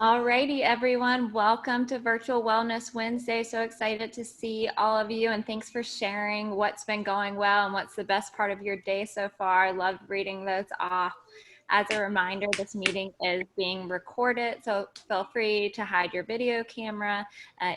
Alrighty, everyone. Welcome to Virtual Wellness Wednesday. So excited to see all of you, and thanks for sharing what's been going well and what's the best part of your day so far. I loved reading those off. As a reminder, this meeting is being recorded, so feel free to hide your video camera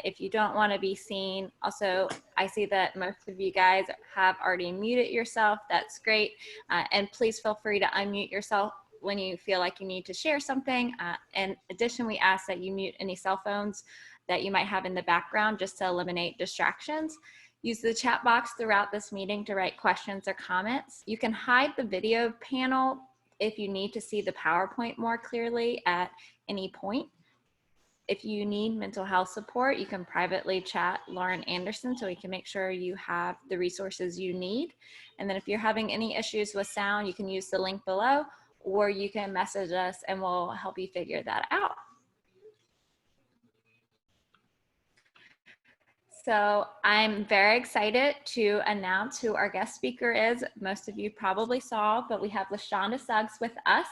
if you don't want to be seen. Also, I see that most of you guys have already muted yourself. That's great. And please feel free to unmute yourself when you feel like you need to share something. In addition, we ask that you mute any cell phones that you might have in the background just to eliminate distractions. Use the chat box throughout this meeting to write questions or comments. You can hide the video panel if you need to see the PowerPoint more clearly at any point. If you need mental health support, you can privately chat Lauren Anderson so we can make sure you have the resources you need. And then if you're having any issues with sound, you can use the link below, or you can message us and we'll help you figure that out. So I'm very excited to announce who our guest speaker is. Most of you probably saw, but we have Shanda Sugg with us.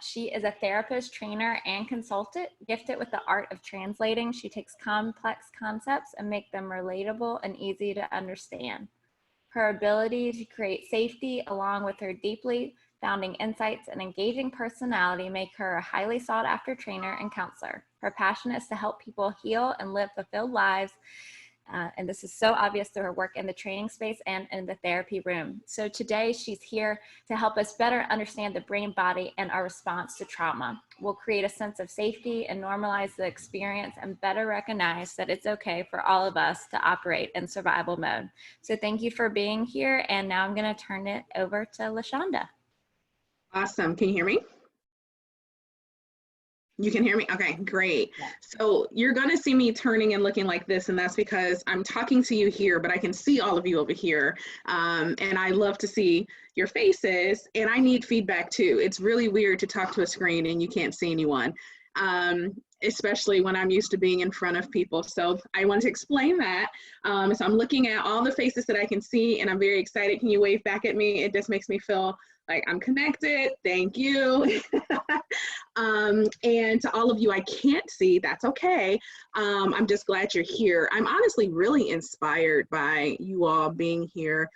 She is a therapist, trainer, and consultant, gifted with the art of translating. She takes complex concepts and make them relatable and easy to understand. Her ability to create safety, along with her deeply founding insights and engaging personality, make her a highly sought after trainer and counselor. Her passion is to help people heal and live fulfilled lives. And this is so obvious through her work in the training space and in the therapy room. So today she's here to help us better understand the brain, body, and our response to trauma. We'll create a sense of safety and normalize the experience and better recognize that it's okay for all of us to operate in survival mode. So thank you for being here. And now I'm going to turn it over to Shanda. Awesome. Can you hear me? You can hear me? Okay, great. Yeah. So you're going to see me turning and looking like this, and that's because I'm talking to you here, but I can see all of you over here. And I love to see your faces, and I need feedback too. It's really weird to talk to a screen and you can't see anyone, especially when I'm used to being in front of people. So I want to explain that. So I'm looking at all the faces that I can see, and I'm very excited. Can you wave back at me? It just makes me feel like I'm connected. Thank you. And to all of you I can't see, that's okay. I'm just glad you're here. I'm honestly really inspired by you all being here,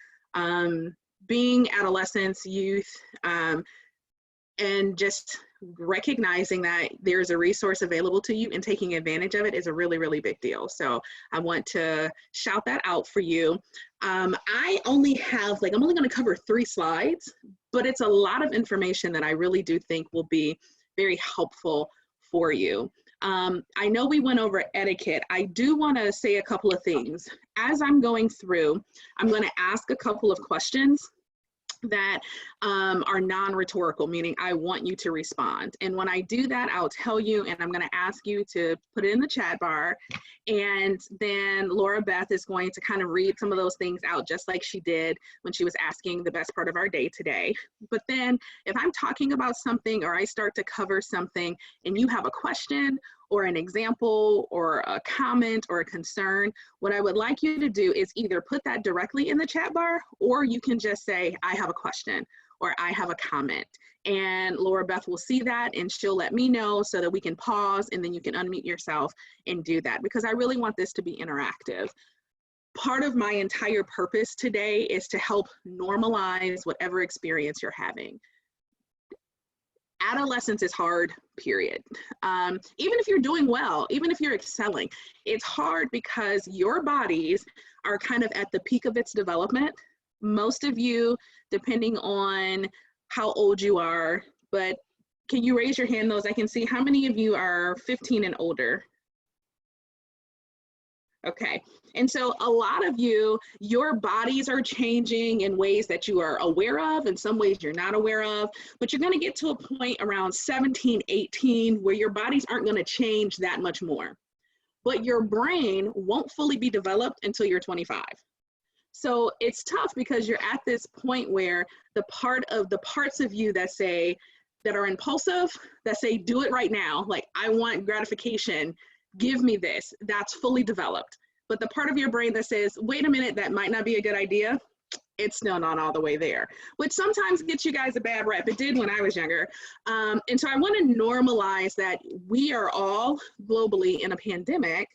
being adolescents, youth, and just recognizing that there's a resource available to you and taking advantage of it is a really, really big deal. So I want to shout that out for you. I only have, I'm only going to cover 3 slides, but it's a lot of information that I really do think will be very helpful for you. I know we went over etiquette. I do want to say a couple of things. As I'm going through, I'm going to ask a couple of questions that are non-rhetorical, meaning I want you to respond. And when I do that, I'll tell you, and I'm going to ask you to put it in the chat bar. And then Laura Beth is going to kind of read some of those things out, just like she did when she was asking the best part of our day today. But then if I'm talking about something or I start to cover something and you have a question or an example or a comment or a concern, what I would like you to do is either put that directly in the chat bar, or you can just say, I have a question or I have a comment. And Laura Beth will see that and she'll let me know so that we can pause, and then you can unmute yourself and do that, because I really want this to be interactive. Part of my entire purpose today is to help normalize whatever experience you're having. Adolescence is hard, period. Even if you're doing well, even if you're excelling, it's hard because your bodies are kind of at the peak of its development. Most of you, depending on how old you are, but can you raise your hand, those I can see? How many of you are 15 and older? Okay, and so a lot of you, your bodies are changing in ways that you are aware of, and some ways you're not aware of, but you're gonna get to a point around 17, 18, where your bodies aren't gonna change that much more. But your brain won't fully be developed until you're 25. So it's tough because you're at this point where the parts of you that are impulsive, that say, do it right now, like I want gratification, give me this, that's fully developed. But the part of your brain that says, wait a minute, that might not be a good idea, it's still not all the way there, which sometimes gets you guys a bad rep. It did when I was younger. And so I want to normalize that we are all globally in a pandemic,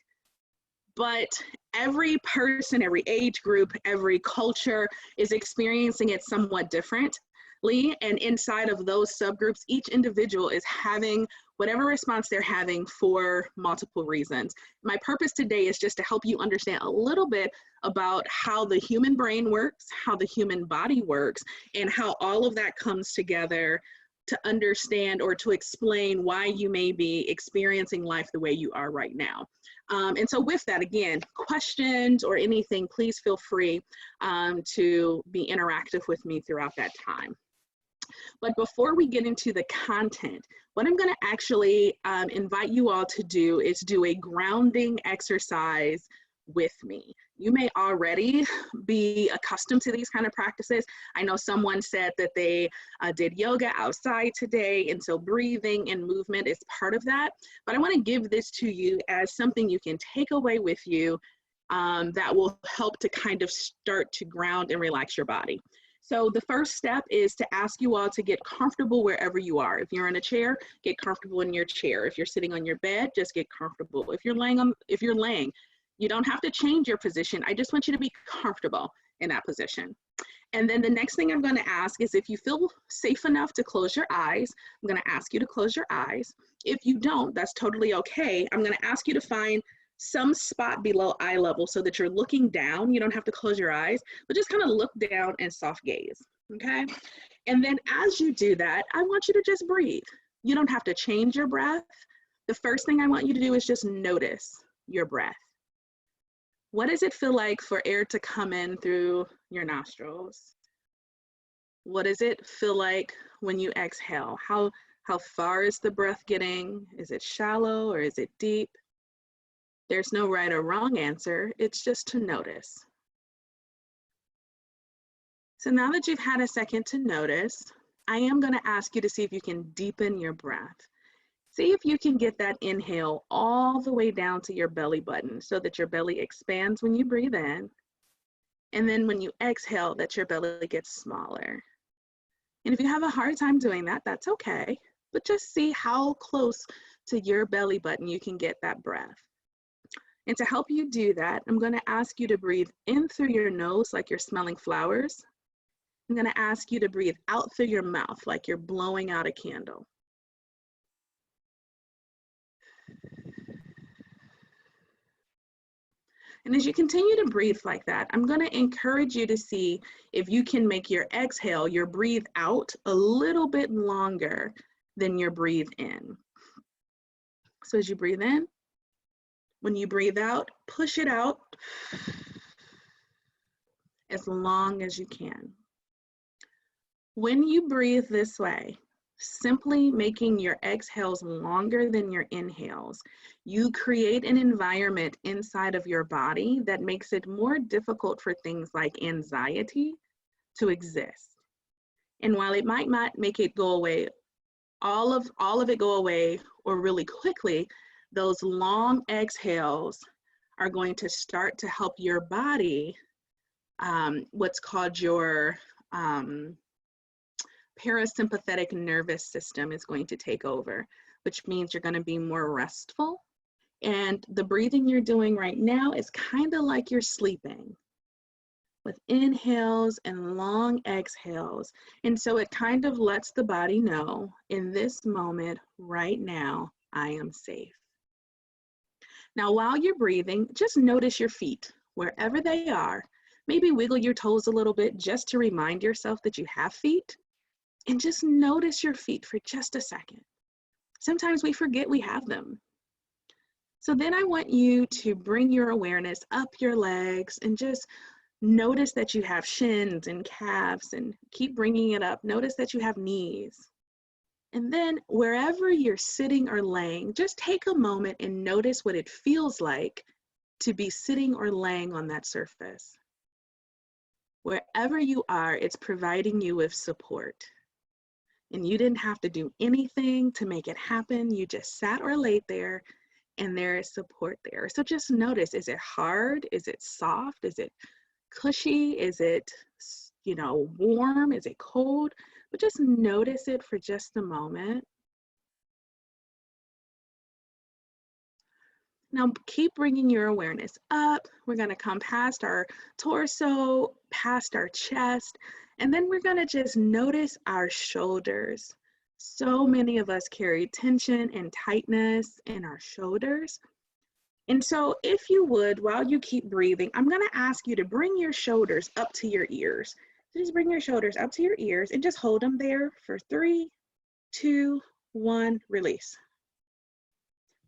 but every person, every age group, every culture is experiencing it somewhat differently. And inside of those subgroups, each individual is having whatever response they're having for multiple reasons. My purpose today is just to help you understand a little bit about how the human brain works, how the human body works, and how all of that comes together to understand or to explain why you may be experiencing life the way you are right now. And so with that, again, questions or anything, please feel free to be interactive with me throughout that time. But before we get into the content, what I'm going to actually invite you all to do is do a grounding exercise with me. You may already be accustomed to these kind of practices. I know someone said that they did yoga outside today, and so breathing and movement is part of that. But I want to give this to you as something you can take away with you that will help to kind of start to ground and relax your body. So the first step is to ask you all to get comfortable wherever you are. If you're in a chair, get comfortable in your chair. If you're sitting on your bed, just get comfortable. If you're laying, you don't have to change your position. I just want you to be comfortable in that position. And then the next thing I'm going to ask is if you feel safe enough to close your eyes, I'm going to ask you to close your eyes. If you don't, that's totally okay. I'm going to ask you to find some spot below eye level so that you're looking down. You don't have to close your eyes, but just kind of look down and soft gaze, okay? And then as you do that, I want you to just breathe. You don't have to change your breath. The first thing I want you to do is just notice your breath. What does it feel like for air to come in through your nostrils? What does it feel like when you exhale? How far is the breath getting? Is it shallow or is it deep? There's no right or wrong answer. It's just to notice. So now that you've had a second to notice, I am going to ask you to see if you can deepen your breath. See if you can get that inhale all the way down to your belly button so that your belly expands when you breathe in. And then when you exhale, that your belly gets smaller. And if you have a hard time doing that, that's okay. But just see how close to your belly button you can get that breath. And to help you do that, I'm going to ask you to breathe in through your nose like you're smelling flowers. I'm going to ask you to breathe out through your mouth like you're blowing out a candle. And as you continue to breathe like that, I'm going to encourage you to see if you can make your exhale, your breathe out, a little bit longer than your breathe in. So as you breathe in, when you breathe out, push it out as long as you can. When you breathe this way, simply making your exhales longer than your inhales, you create an environment inside of your body that makes it more difficult for things like anxiety to exist. And while it might not make it go away, all of it go away or really quickly, those long exhales are going to start to help your body, what's called your parasympathetic nervous system is going to take over, which means you're going to be more restful. And the breathing you're doing right now is kind of like you're sleeping with inhales and long exhales. And so it kind of lets the body know in this moment right now, I am safe. Now, while you're breathing, just notice your feet, wherever they are. Maybe wiggle your toes a little bit just to remind yourself that you have feet. And just notice your feet for just a second. Sometimes we forget we have them. So then I want you to bring your awareness up your legs and just notice that you have shins and calves and keep bringing it up. Notice that you have knees. And then wherever you're sitting or laying, just take a moment and notice what it feels like to be sitting or laying on that surface. Wherever you are, it's providing you with support. And you didn't have to do anything to make it happen. You just sat or laid there and there is support there. So just notice, is it hard? Is it soft? Is it cushy? Is it you know, warm? Is it cold? But just notice it for just a moment. Now keep bringing your awareness up. We're going to come past our torso, past our chest, and then we're going to just notice our shoulders. So many of us carry tension and tightness in our shoulders. And so if you would, while you keep breathing, I'm going to ask you to bring your shoulders up to your ears. So just bring your shoulders up to your ears and just hold them there for 3, 2, 1, release.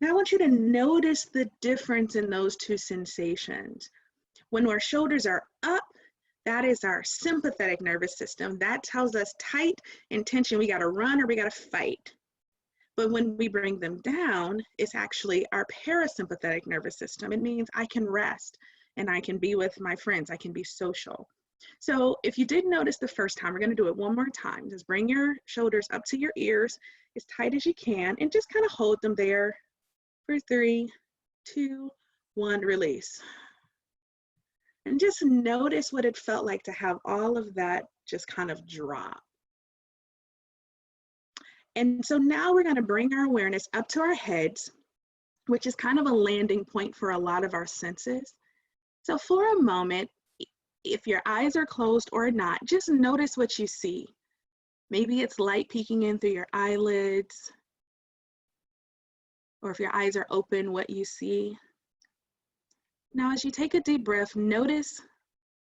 Now I want you to notice the difference in those two sensations. When our shoulders are up, that is our sympathetic nervous system. That tells us tight and tension, we gotta run or we gotta fight. But when we bring them down, it's actually our parasympathetic nervous system. It means I can rest and I can be with my friends, I can be social. So if you did notice the first time, we're gonna do it one more time. Just bring your shoulders up to your ears as tight as you can and just kind of hold them there for 3, 2, 1, release. And just notice what it felt like to have all of that just kind of drop. And so now we're going to bring our awareness up to our heads, which is kind of a landing point for a lot of our senses. So for a moment, if your eyes are closed or not, just notice what you see. Maybe it's light peeking in through your eyelids, or if your eyes are open, what you see. Now, as you take a deep breath, notice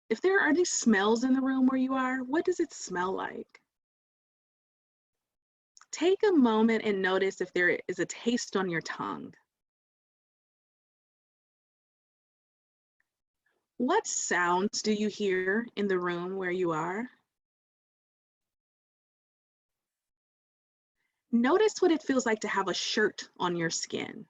if there are any smells in the room where you are, what does it smell like? Take a moment and notice if there is a taste on your tongue. What sounds do you hear in the room where you are? Notice what it feels like to have a shirt on your skin.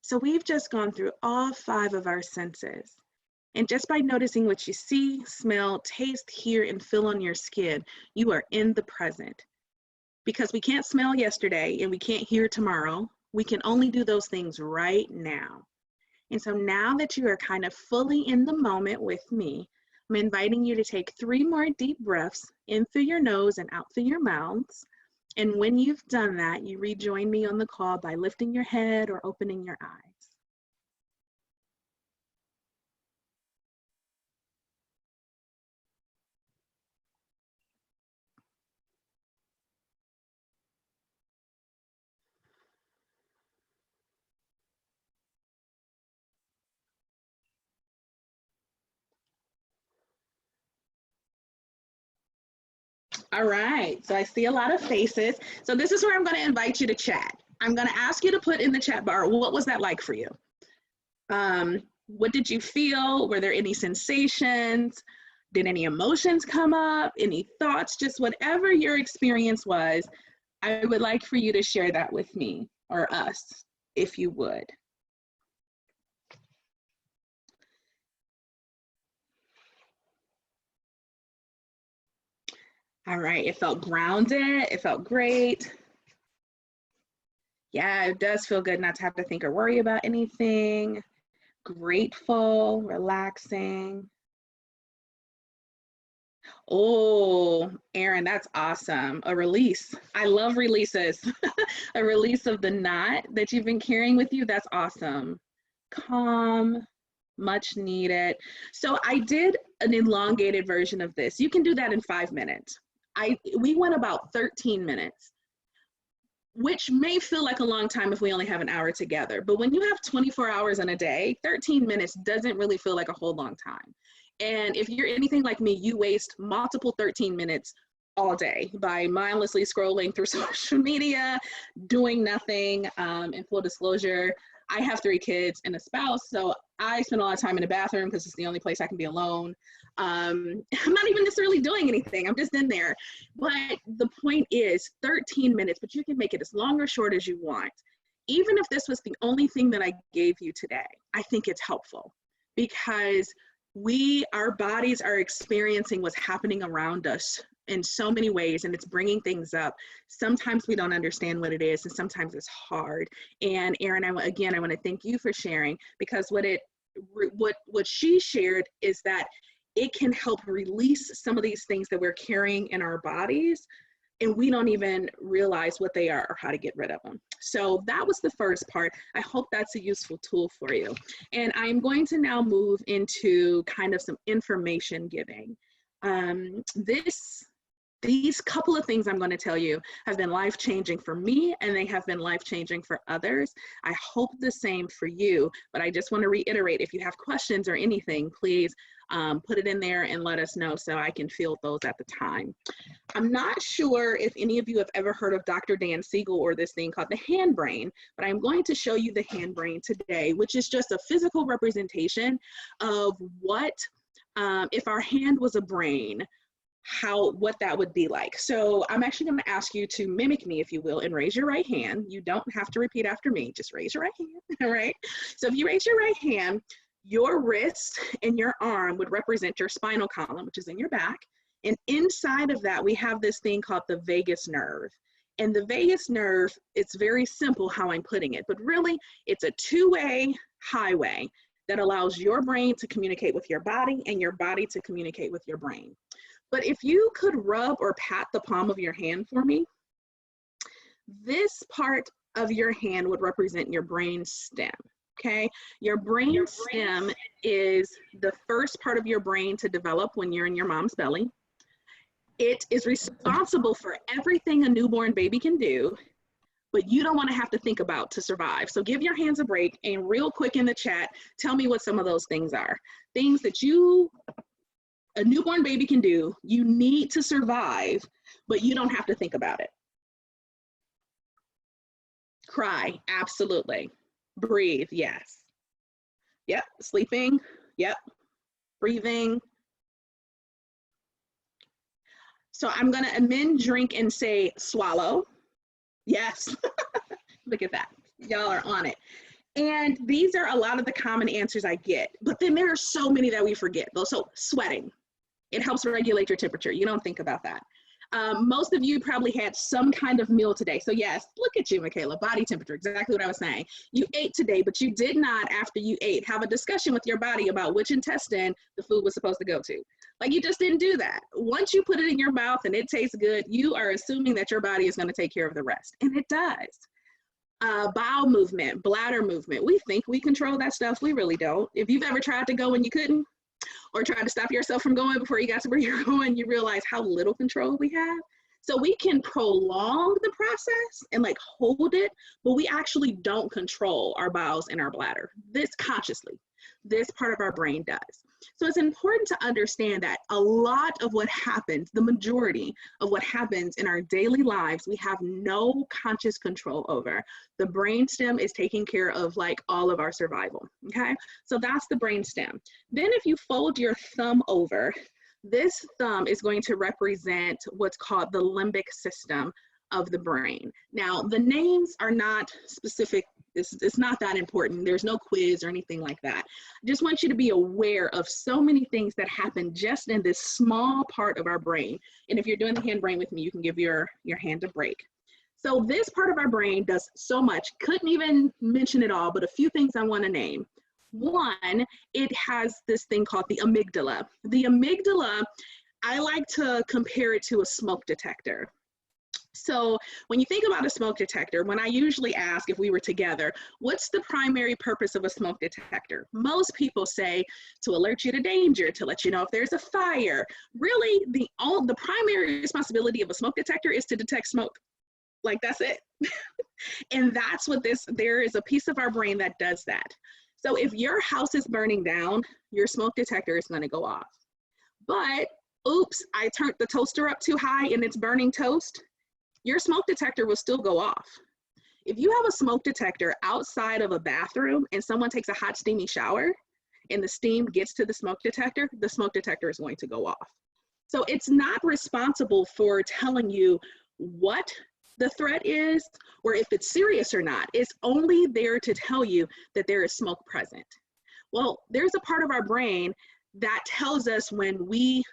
So we've just gone through all 5 of our senses. And just by noticing what you see, smell, taste, hear, and feel on your skin, you are in the present. Because we can't smell yesterday and we can't hear tomorrow, we can only do those things right now. And so now that you are kind of fully in the moment with me, I'm inviting you to take 3 more deep breaths in through your nose and out through your mouths. And when you've done that, you rejoin me on the call by lifting your head or opening your eyes. All right, so I see a lot of faces. So this is where I'm going to invite you to chat. I'm going to ask you to put in the chat bar, what was that like for you? What did you feel? Were there any sensations? Did any emotions come up? Any thoughts? Just whatever your experience was, I would like for you to share that with me or us, if you would. All right, it felt grounded, it felt great. Yeah, it does feel good not to have to think or worry about anything. Grateful, relaxing. Oh, Erin, that's awesome. A release. I love releases. A release of the knot that you've been carrying with you, that's awesome. Calm, much needed. So I did an elongated version of this. You can do that in 5 minutes. We went about 13 minutes, which may feel like a long time if we only have an hour together. But when you have 24 hours in a day, 13 minutes doesn't really feel like a whole long time. And if you're anything like me, you waste multiple 13 minutes all day by mindlessly scrolling through social media, doing nothing. In full disclosure, I have 3 kids and a spouse, so I spend a lot of time in the bathroom because it's the only place I can be alone. I'm not even necessarily doing anything, I'm just in there. But the point is 13 minutes, but you can make it as long or short as you want. Even if this was the only thing that I gave you today, I think it's helpful because our bodies are experiencing what's happening around us in so many ways, and it's bringing things up. Sometimes we don't understand what it is, and sometimes it's hard. And Erin, again, I want to thank you for sharing, because what it what she shared is that it can help release some of these things that we're carrying in our bodies, and we don't even realize what they are or how to get rid of them. So that was the first part. I hope that's a useful tool for you. And I'm going to now move into kind of some information giving. These couple of things I'm going to tell you have been life-changing for me, and they have been life-changing for others. I hope the same for you, but I just want to reiterate, if you have questions or anything, please put it in there and let us know so I can field those at the time. I'm not sure if any of you have ever heard of Dr. Dan Siegel or this thing called the hand brain, but I'm going to show you the hand brain today, which is just a physical representation of what, if our hand was a brain, what that would be like. So I'm actually going to ask you to mimic me, if you will, and raise your right hand. You don't have to repeat after me, just raise your right hand. All right. So if you raise your right hand, your wrist and your arm would represent your spinal column, which is in your back. And inside of that, we have this thing called the vagus nerve. And the vagus nerve, it's very simple how I'm putting it, but really it's a two-way highway that allows your brain to communicate with your body and your body to communicate with your brain. But if you could rub or pat the palm of your hand for me, this part of your hand would represent your brain stem, okay? Your brain stem is the first part of your brain to develop when you're in your mom's belly. It is responsible for everything a newborn baby can do, but you don't want to have to think about to survive. So give your hands a break, and real quick in the chat, tell me what some of those things are. Things that a newborn baby can do, you need to survive, but you don't have to think about it. Cry, absolutely. Breathe, yes. Yep, sleeping, yep. Breathing. So I'm gonna amend drink and say swallow. Yes, look at that, y'all are on it. And these are a lot of the common answers I get, but then there are so many that we forget. So sweating, it helps regulate your temperature. You don't think about that. Most of you probably had some kind of meal today. So yes, look at you, Michaela, body temperature, exactly what I was saying. You ate today, but you did not, after you ate, have a discussion with your body about which intestine the food was supposed to go to. Like, you just didn't do that. Once you put it in your mouth and it tastes good, you are assuming that your body is going to take care of the rest. And it does. Bowel movement, bladder movement. We think we control that stuff. We really don't. If you've ever tried to go when you couldn't, or tried to stop yourself from going before you got to where you're going, you realize how little control we have. So we can prolong the process and like hold it, but we actually don't control our bowels and our bladder. This consciously, this part of our brain does. So it's important to understand that a lot of what happens, the majority of what happens in our daily lives, we have no conscious control over. The brainstem is taking care of like all of our survival, okay? So that's the brainstem. Then if you fold your thumb over, this thumb is going to represent what's called the limbic system of the brain. Now, the names are not specific. It's not that important. There's no quiz or anything like that. I just want you to be aware of so many things that happen just in this small part of our brain. And if you're doing the hand brain with me, you can give your hand a break. So this part of our brain does so much. Couldn't even mention it all, but a few things I want to name. One, it has this thing called the amygdala. The amygdala, I like to compare it to a smoke detector. So when you think about a smoke detector, when I usually ask if we were together, what's the primary purpose of a smoke detector? Most people say to alert you to danger, to let you know if there's a fire. Really, the primary responsibility of a smoke detector is to detect smoke. Like, that's it. And that's what there is a piece of our brain that does that. So if your house is burning down, your smoke detector is going to go off. But oops, I turned the toaster up too high and it's burning toast, your smoke detector will still go off. If you have a smoke detector outside of a bathroom and someone takes a hot steamy shower and the steam gets to the smoke detector is going to go off. So it's not responsible for telling you what the threat is or if it's serious or not. It's only there to tell you that there is smoke present. Well, there's a part of our brain that tells us when we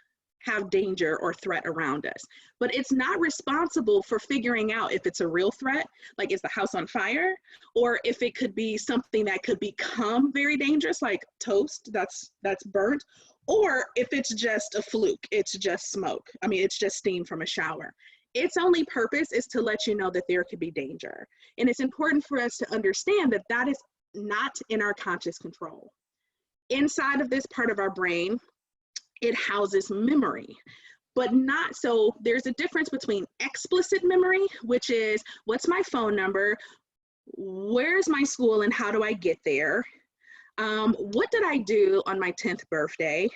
have danger or threat around us, but it's not responsible for figuring out if it's a real threat, like is the house on fire, or if it could be something that could become very dangerous, like toast that's burnt, or if it's just a fluke, it's just smoke. I mean, it's just steam from a shower. Its only purpose is to let you know that there could be danger. And it's important for us to understand that that is not in our conscious control. Inside of this part of our brain, it houses memory, but not, so there's a difference between explicit memory, which is what's my phone number, where's my school and how do I get there? What did I do on my 10th birthday?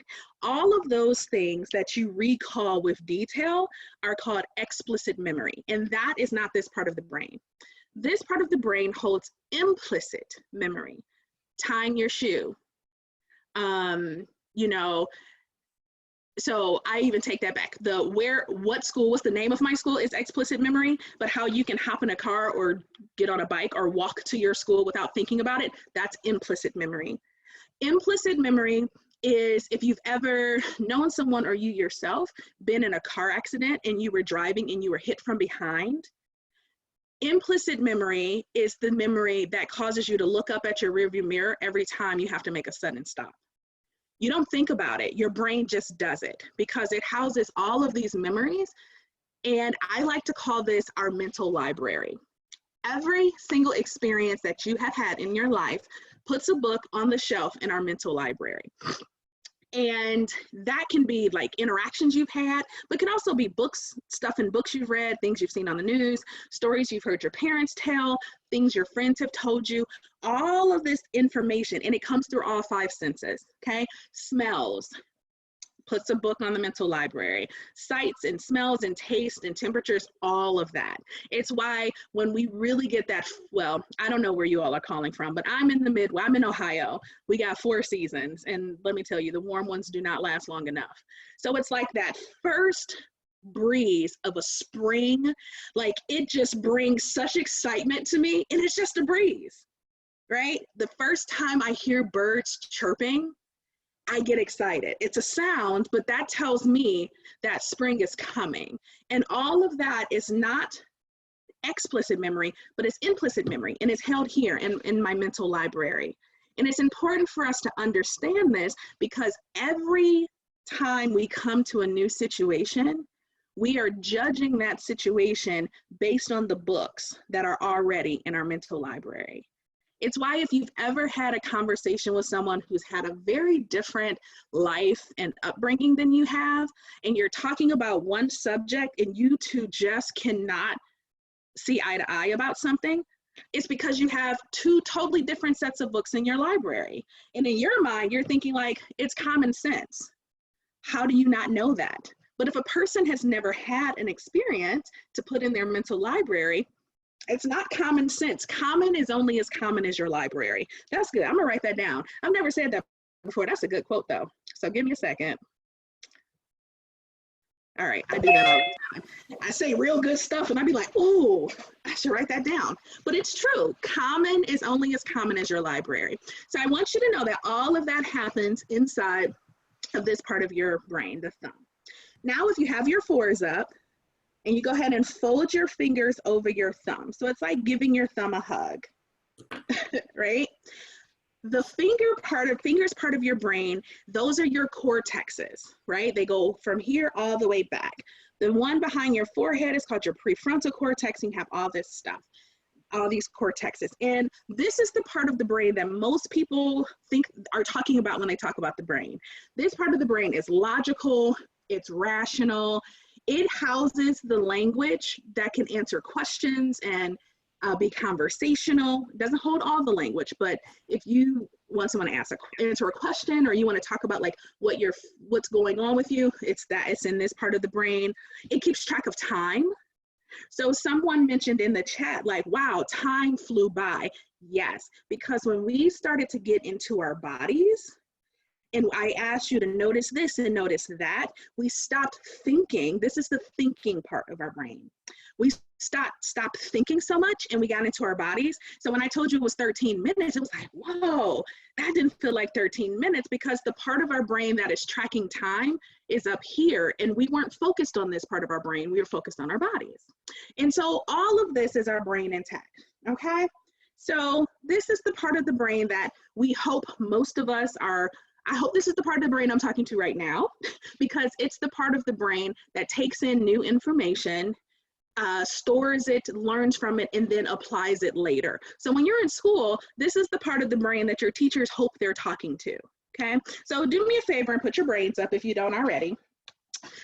All of those things that you recall with detail are called explicit memory, and that is not this part of the brain. This part of the brain holds implicit memory, tying your shoe, you know, so I even take that back. What school, what's the name of my school is explicit memory, but how you can hop in a car or get on a bike or walk to your school without thinking about it, that's implicit memory. Implicit memory is if you've ever known someone or you yourself been in a car accident and you were driving and you were hit from behind. Implicit memory is the memory that causes you to look up at your rearview mirror every time you have to make a sudden stop. You don't think about it, your brain just does it because it houses all of these memories. And I like to call this our mental library. Every single experience that you have had in your life puts a book on the shelf in our mental library. And that can be like interactions you've had, but can also be books, stuff in books you've read, things you've seen on the news, stories you've heard your parents tell, things your friends have told you, all of this information, and it comes through all 5 senses, okay? Smells, puts a book on the mental library, sights and smells and taste and temperatures, all of that. It's why when we really get that, well, I don't know where you all are calling from, but I'm in the Midwest, I'm in Ohio. We got 4 seasons, and let me tell you, the warm ones do not last long enough. So it's like that first breeze of a spring, like it just brings such excitement to me, and it's just a breeze, right? The first time I hear birds chirping, I get excited. It's a sound, but that tells me that spring is coming. And all of that is not explicit memory, but it's implicit memory, and it's held here in my mental library. And it's important for us to understand this because every time we come to a new situation, we are judging that situation based on the books that are already in our mental library. It's why if you've ever had a conversation with someone who's had a very different life and upbringing than you have, and you're talking about one subject and you two just cannot see eye to eye about something, it's because you have 2 totally different sets of books in your library. And in your mind, you're thinking like, it's common sense. How do you not know that? But if a person has never had an experience to put in their mental library, it's not common sense. Common is only as common as your library. That's good. I'm gonna write that down. I've never said that before. That's a good quote though. So give me a second. All right, I do that all the time. I say real good stuff and I'd be like, oh, I should write that down. But it's true. Common is only as common as your library. So I want you to know that all of that happens inside of this part of your brain, the thumb. Now, if you have your 4s up, and you go ahead and fold your fingers over your thumb. So it's like giving your thumb a hug, right? The fingers part of your brain, those are your cortexes, right? They go from here all the way back. The one behind your forehead is called your prefrontal cortex, and you have all this stuff, all these cortexes. And this is the part of the brain that most people are talking about when they talk about the brain. This part of the brain is logical, it's rational, it houses the language that can answer questions and be conversational. It doesn't hold all the language, but if you want someone to answer a question, or you want to talk about like what's going on with you, it's in this part of the brain. It keeps track of time. So someone mentioned in the chat, like, wow, time flew by. Yes, because when we started to get into our bodies and I asked you to notice this and notice that, we stopped thinking. This is the thinking part of our brain. We stopped thinking so much and we got into our bodies. So when I told you it was 13 minutes, it was like, whoa, that didn't feel like 13 minutes, because the part of our brain that is tracking time is up here, and we weren't focused on this part of our brain. We were focused on our bodies. And so all of this is our brain intact, okay? So this is the part of the brain that we hope most of us are. I hope this is the part of the brain I'm talking to right now, because it's the part of the brain that takes in new information, stores it, learns from it, and then applies it later. So when you're in school, this is the part of the brain that your teachers hope they're talking to, okay? So do me a favor and put your brains up if you don't already.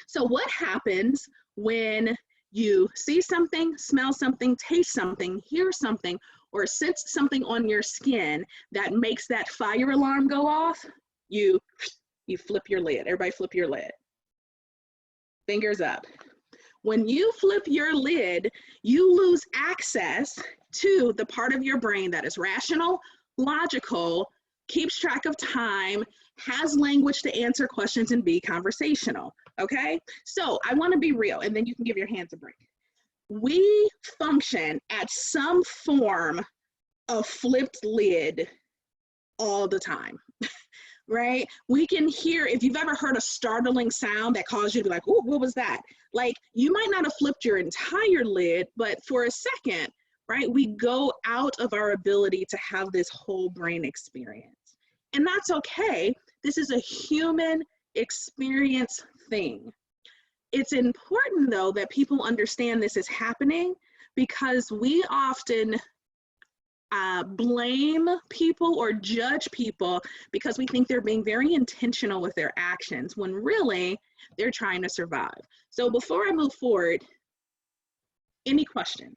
So what happens when you see something, smell something, taste something, hear something, or sense something on your skin that makes that fire alarm go off? You flip your lid. Everybody flip your lid. Fingers up. When you flip your lid, you lose access to the part of your brain that is rational, logical, keeps track of time, has language to answer questions, and be conversational, okay? So I wanna be real, and then you can give your hands a break. We function at some form of flipped lid all the time. Right? We can hear, if you've ever heard a startling sound that caused you to be like, oh, what was that? Like, you might not have flipped your entire lid, but for a second, right, we go out of our ability to have this whole brain experience. And that's okay. This is a human experience thing. It's important, though, that people understand this is happening, because we often blame people or judge people because we think they're being very intentional with their actions, when really they're trying to survive. So before I move forward, any questions?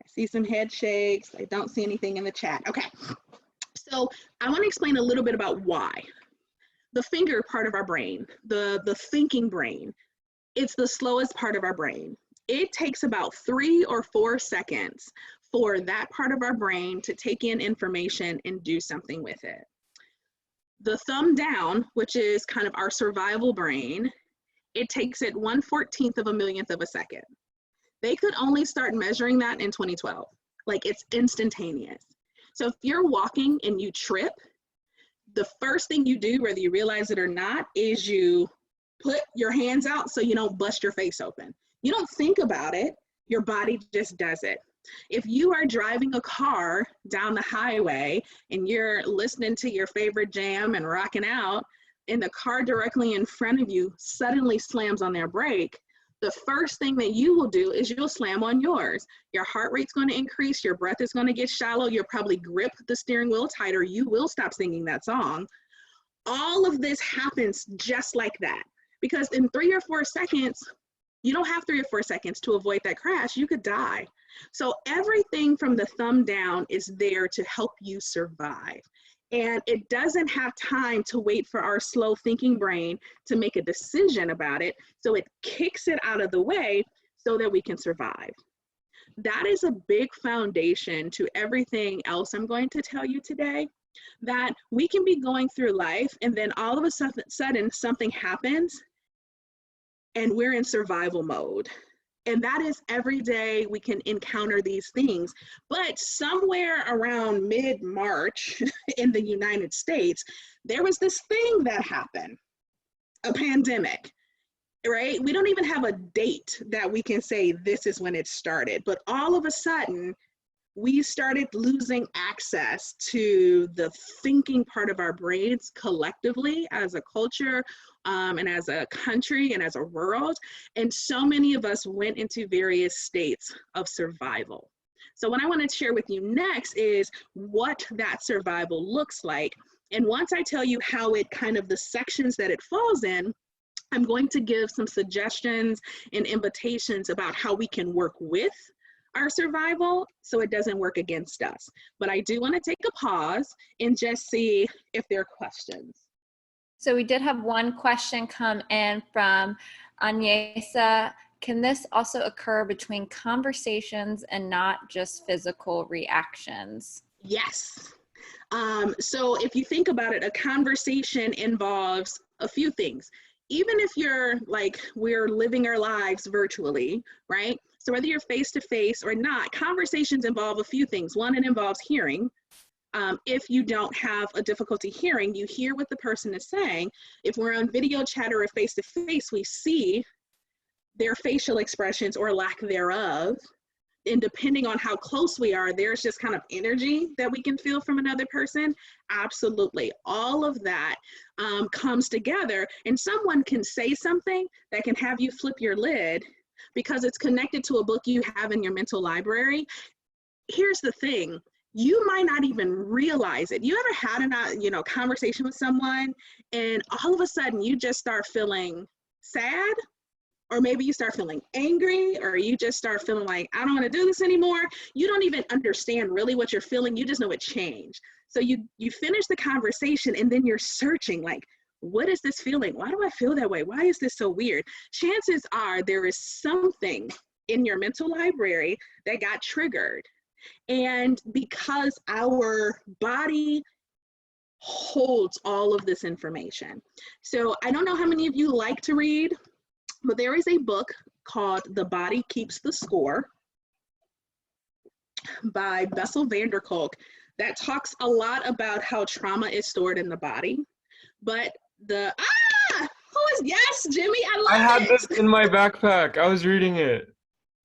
I see some head shakes. I don't see anything in the chat. Okay, so I want to explain a little bit about why. The finger part of our brain, the thinking brain, it's the slowest part of our brain. It takes about 3 or 4 seconds for that part of our brain to take in information and do something with it. The thumb down, which is kind of our survival brain, it takes it 1/14 of a millionth of a second. They could only start measuring that in 2012. Like, it's instantaneous. So if you're walking and you trip, the first thing you do, whether you realize it or not, is you put your hands out so you don't bust your face open. You don't think about it, your body just does it. If you are driving a car down the highway and you're listening to your favorite jam and rocking out, and the car directly in front of you suddenly slams on their brake, the first thing that you will do is you'll slam on yours. Your heart rate's going to increase, your breath is going to get shallow, you'll probably grip the steering wheel tighter, you will stop singing that song. All of this happens just like that, because in 3 or 4 seconds, you don't have 3 or 4 seconds to avoid that crash. You could die. So everything from the thumb down is there to help you survive. And it doesn't have time to wait for our slow thinking brain to make a decision about it. So it kicks it out of the way so that we can survive. That is a big foundation to everything else I'm going to tell you today. That we can be going through life and then all of a sudden something happens and we're in survival mode. And that is every day we can encounter these things. But somewhere around mid-March in the United States, there was this thing that happened, a pandemic, right? We don't even have a date that we can say this is when it started, but all of a sudden, we started losing access to the thinking part of our brains collectively as a culture, and as a country and as a world. And so many of us went into various states of survival. So what I want to share with you next is what that survival looks like. And once I tell you how it kind of the sections that it falls in, I'm going to give some suggestions and invitations about how we can work with our survival so it doesn't work against us. But I do want to take a pause and just see if there are questions. So we did have one question come in from Agnesa. Can this also occur between conversations and not just physical reactions? Yes. So if you think about it, a conversation involves a few things. Even if you're like, we're living our lives virtually, right? So whether you're face to face or not, conversations involve a few things. One, it involves hearing. If you don't have a difficulty hearing, you hear what the person is saying. If we're on video chat or face to face, we see their facial expressions or lack thereof. And depending on how close we are, there's just kind of energy that we can feel from another person. Absolutely. All of that comes together, and someone can say something that can have you flip your lid because it's connected to a book you have in your mental library. Here's the thing. You might not even realize it. You ever had a conversation with someone and all of a sudden you just start feeling sad? Or maybe you start feeling angry, or you just start feeling like, I don't want to do this anymore. You don't even understand really what you're feeling. You just know it changed. So you finish the conversation and then you're searching like, what is this feeling? Why do I feel that way? Why is this so weird? Chances are there is something in your mental library that got triggered. And because our body holds all of this information. So I don't know how many of you like to read, but there is a book called The Body Keeps the Score by Bessel van der Kolk that talks a lot about how trauma is stored in the body. But yes, Jimmy, I love it. I had this in my backpack. I was reading it.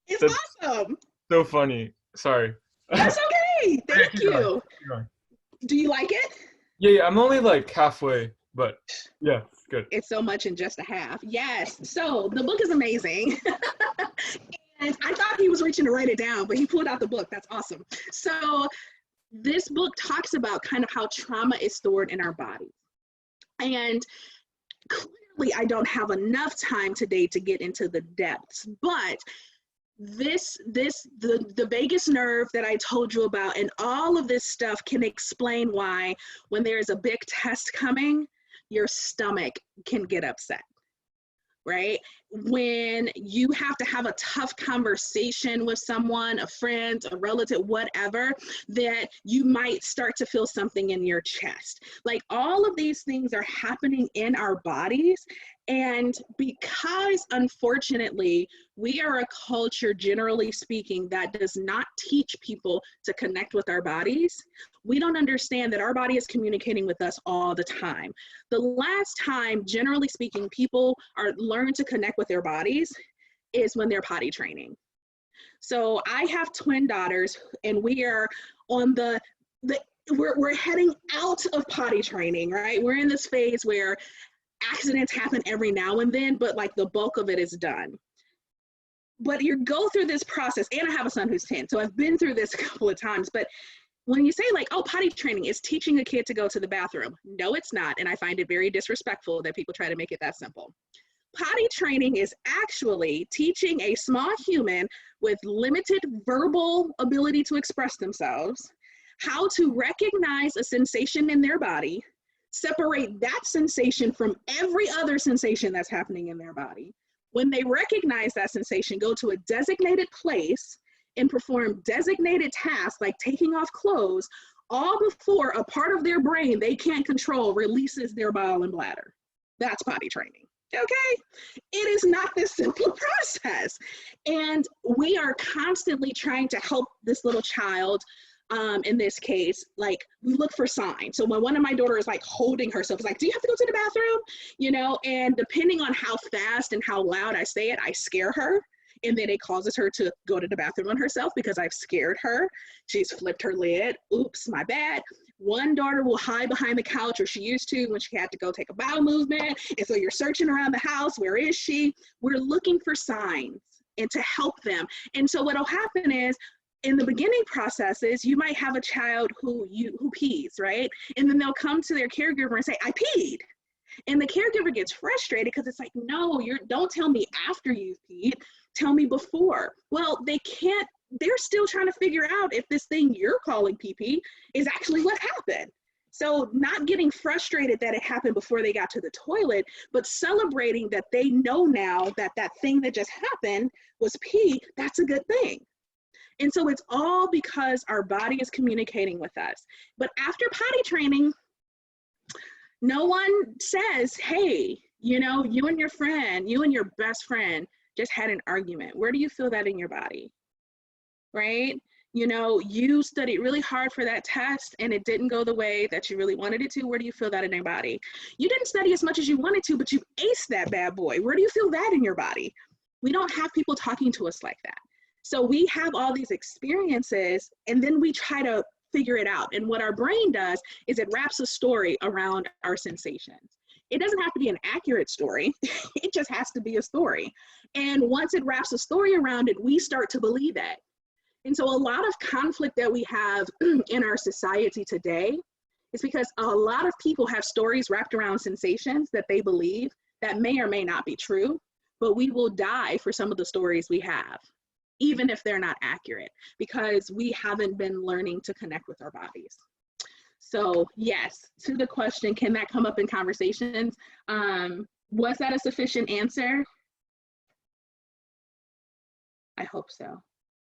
It's awesome. So funny. Sorry. That's okay. Thank you. Keep going. Do you like it? Yeah, I'm only like halfway, but yeah, it's good. It's so much in just a half. Yes. So the book is amazing. And I thought he was reaching to write it down, but he pulled out the book. That's awesome. So this book talks about kind of how trauma is stored in our bodies. And clearly I don't have enough time today to get into the depths, but the vagus nerve that I told you about and all of this stuff can explain why when there's a big test coming, your stomach can get upset, right? When you have to have a tough conversation with someone, a friend, a relative, whatever, that you might start to feel something in your chest. Like all of these things are happening in our bodies. And because unfortunately, we are a culture, generally speaking, that does not teach people to connect with our bodies, we don't understand that our body is communicating with us all the time. The last time, generally speaking, people learn to connect with their bodies is when they're potty training. So I have twin daughters, and we are on we're heading out of potty training, right? We're in this phase where accidents happen every now and then, but like the bulk of it is done. But you go through this process, and I have a son who's 10, so I've been through this a couple of times, but when you say like, oh, potty training is teaching a kid to go to the bathroom, no, it's not, and I find it very disrespectful that people try to make it that simple. Potty training is actually teaching a small human with limited verbal ability to express themselves how to recognize a sensation in their body, separate that sensation from every other sensation that's happening in their body. When they recognize that sensation, go to a designated place and perform designated tasks like taking off clothes, all before a part of their brain they can't control releases their bile and bladder. That's potty training. Okay, it is not this simple process. And we are constantly trying to help this little child. In this case, like we look for signs. So when one of my daughters is like holding herself, it's like, do you have to go to the bathroom? And depending on how fast and how loud I say it, I scare her. And then it causes her to go to the bathroom on herself because I've scared her. She's flipped her lid. Oops, my bad. One daughter will hide behind the couch, or she used to when she had to go take a bowel movement. And so you're searching around the house. Where is she? We're looking for signs and to help them. And so what'll happen is, in the beginning processes, you might have a child who pees, right? And then they'll come to their caregiver and say, I peed. And the caregiver gets frustrated because it's like, no, don't tell me after you've peed, tell me before. Well, they're still trying to figure out if this thing you're calling pee-pee is actually what happened. So not getting frustrated that it happened before they got to the toilet, but celebrating that they know now that that thing that just happened was pee, that's a good thing. And so it's all because our body is communicating with us. But after potty training, no one says, hey, you know, you and your best friend just had an argument. Where do you feel that in your body? Right? You know, you studied really hard for that test and it didn't go the way that you really wanted it to. Where do you feel that in your body? You didn't study as much as you wanted to, but you aced that bad boy. Where do you feel that in your body? We don't have people talking to us like that. So we have all these experiences and then we try to figure it out. And what our brain does is it wraps a story around our sensations. It doesn't have to be an accurate story. It just has to be a story. And once it wraps a story around it, we start to believe it. And so a lot of conflict that we have in our society today is because a lot of people have stories wrapped around sensations that they believe that may or may not be true, but we will die for some of the stories we have, even if they're not accurate, because we haven't been learning to connect with our bodies. So yes, to the question, can that come up in conversations? Was that a sufficient answer? I hope so.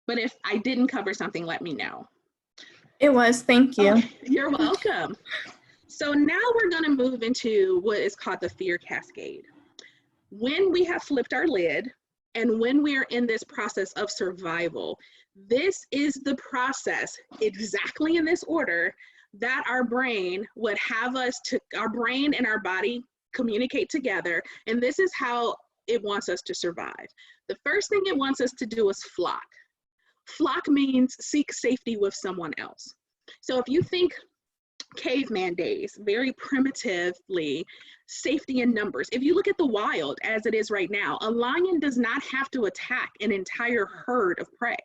But if I didn't cover something, let me know. It was, thank you. Okay, you're welcome. So now we're gonna move into what is called the fear cascade. When we have flipped our lid and when we're in this process of survival, this is the process, exactly in this order, that our brain would have us to, our brain and our body communicate together, and this is how it wants us to survive. The first thing it wants us to do is flock. Flock means seek safety with someone else. So if you think caveman days, very primitively, safety in numbers. If you look at the wild as it is right now, a lion does not have to attack an entire herd of prey.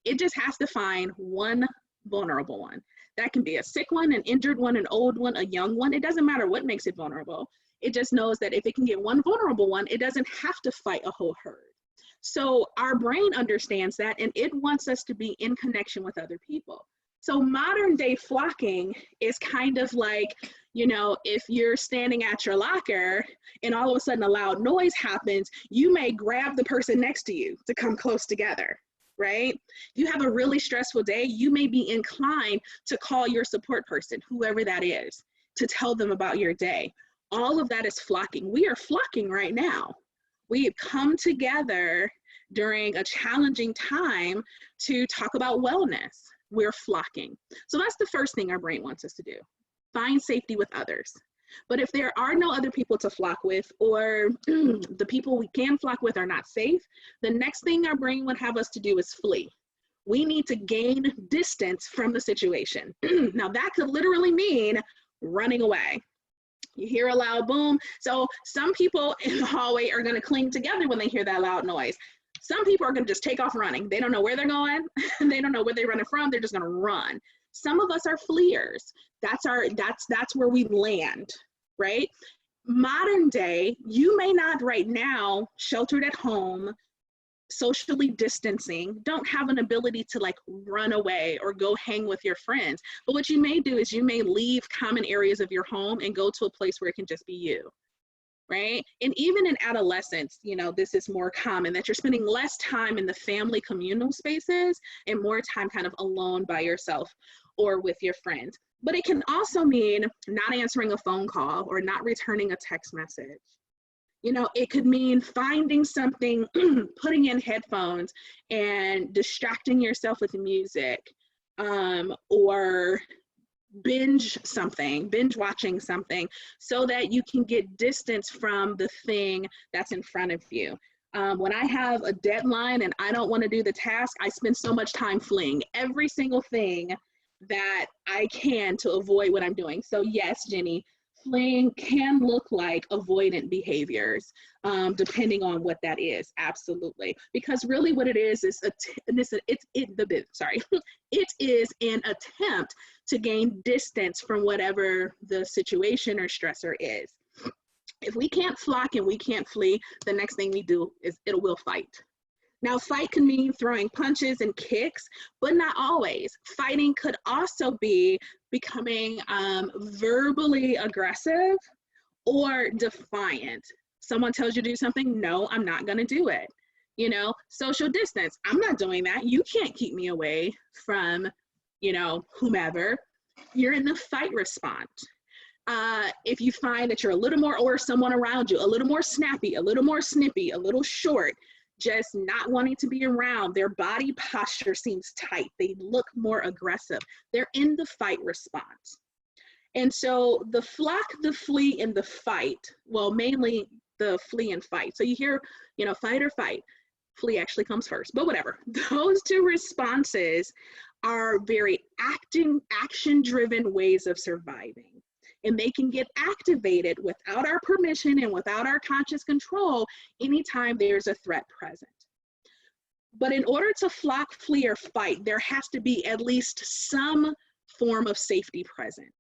It just has to find one vulnerable one. That can be a sick one, an injured one, an old one, a young one. It doesn't matter what makes it vulnerable. It just knows that if it can get one vulnerable one, it doesn't have to fight a whole herd. So our brain understands that and it wants us to be in connection with other people. So modern day flocking is kind of like, you know, if you're standing at your locker and all of a sudden a loud noise happens, you may grab the person next to you to come close together, right? If you have a really stressful day, you may be inclined to call your support person, whoever that is, to tell them about your day. All of that is flocking. We are flocking right now. We have come together during a challenging time to talk about wellness. We're flocking. So that's the first thing our brain wants us to do. Find safety with others. But if there are no other people to flock with, or the people we can flock with are not safe, the next thing our brain would have us to do is flee. We need to gain distance from the situation. Now that could literally mean running away. You hear a loud boom. So some people in the hallway are gonna cling together when they hear that loud noise. Some people are gonna just take off running. They don't know where they're going. They don't know where they're running from. They're just gonna run. Some of us are fleers. That's where we land, right? Modern day, you may not right now, sheltered at home, socially distancing, don't have an ability to like run away or go hang with your friends. But what you may do is you may leave common areas of your home and go to a place where it can just be you, right? And even in adolescence, you know, this is more common that you're spending less time in the family communal spaces and more time kind of alone by yourself or with your friends. But it can also mean not answering a phone call or not returning a text message. You know, it could mean finding something, putting in headphones and distracting yourself with music, or binge watching something so that you can get distance from the thing that's in front of you. When I have a deadline and I don't want to do the task, I spend so much time fleeing every single thing that I can to avoid what I'm doing. So yes, Jenny, fleeing can look like avoidant behaviors, depending on what that is, absolutely. Because really what it is it is an attempt to gain distance from whatever the situation or stressor is. If we can't flock and we can't flee, the next thing we do is we'll fight. Now, fight can mean throwing punches and kicks, but not always. Fighting could also be becoming verbally aggressive or defiant. Someone tells you to do something, no, I'm not gonna do it. You know, social distance. I'm not doing that. You can't keep me away from, you know, whomever. You're in the fight response. If you find that you're a little more, or someone around you, a little more snappy, a little more snippy, a little short, just not wanting to be around, their body posture seems tight, they look more aggressive, they're in the fight response. And so the flock, the flee, and the fight, well, mainly the flee and fight. So you hear, you know, fight or fight. Flee actually comes first, but whatever. Those two responses are very action-driven ways of surviving. And they can get activated without our permission and without our conscious control anytime there's a threat present. But in order to flock, flee, or fight, there has to be at least some form of safety present.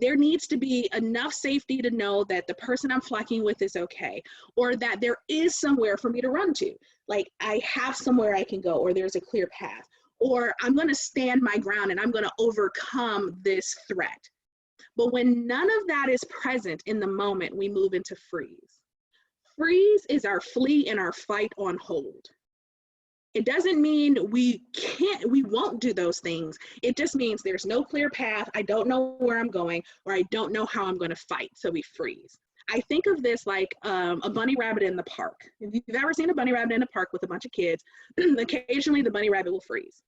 There needs to be enough safety to know that the person I'm flocking with is okay, or that there is somewhere for me to run to. Like I have somewhere I can go, or there's a clear path, or I'm gonna stand my ground and I'm gonna overcome this threat. But when none of that is present in the moment, we move into freeze. Freeze is our flee and our fight on hold. It doesn't mean we won't do those things. It just means there's no clear path. I don't know where I'm going, or I don't know how I'm going to fight. So we freeze. I think of this like a bunny rabbit in the park. If you've ever seen a bunny rabbit in a park with a bunch of kids, occasionally the bunny rabbit will freeze.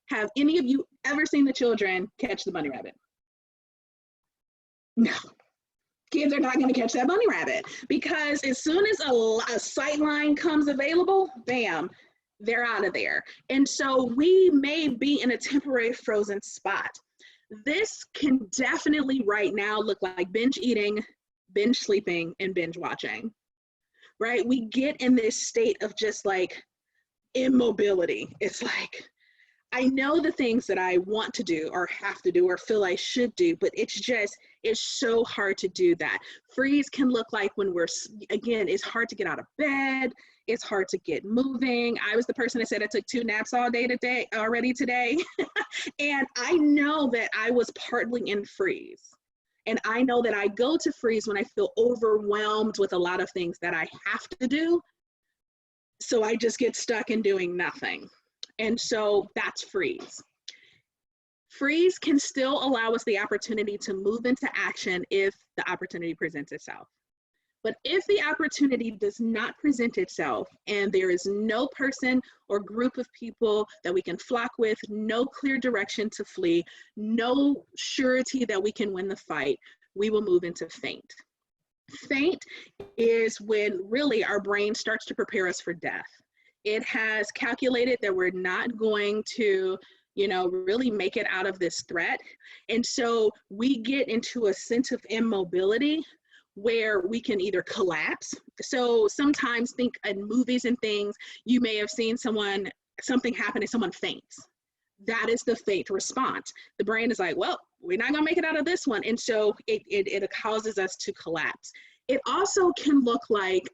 Have any of you ever seen the children catch the bunny rabbit? No. Kids are not going to catch that bunny rabbit, because as soon as a sight line comes available, bam, they're out of there. And so we may be in a temporary frozen spot. This can definitely right now look like binge eating, binge sleeping, and binge watching, right? We get in this state of just like immobility. It's like, I know the things that I want to do or have to do or feel I should do, but it's so hard to do that. Freeze can look like when again, it's hard to get out of bed. It's hard to get moving. I was the person that said I took 2 naps already today. And I know that I was partly in freeze. And I know that I go to freeze when I feel overwhelmed with a lot of things that I have to do. So I just get stuck in doing nothing. And so that's freeze. Freeze can still allow us the opportunity to move into action if the opportunity presents itself. But if the opportunity does not present itself and there is no person or group of people that we can flock with, no clear direction to flee, no surety that we can win the fight, we will move into faint. Faint is when really our brain starts to prepare us for death. It has calculated that we're not going to, really make it out of this threat. And so we get into a sense of immobility where we can either collapse. So sometimes think in movies and things, you may have seen something happen and someone faints. That is the faint response. The brain is like, well, we're not gonna make it out of this one. And so it causes us to collapse. It also can look like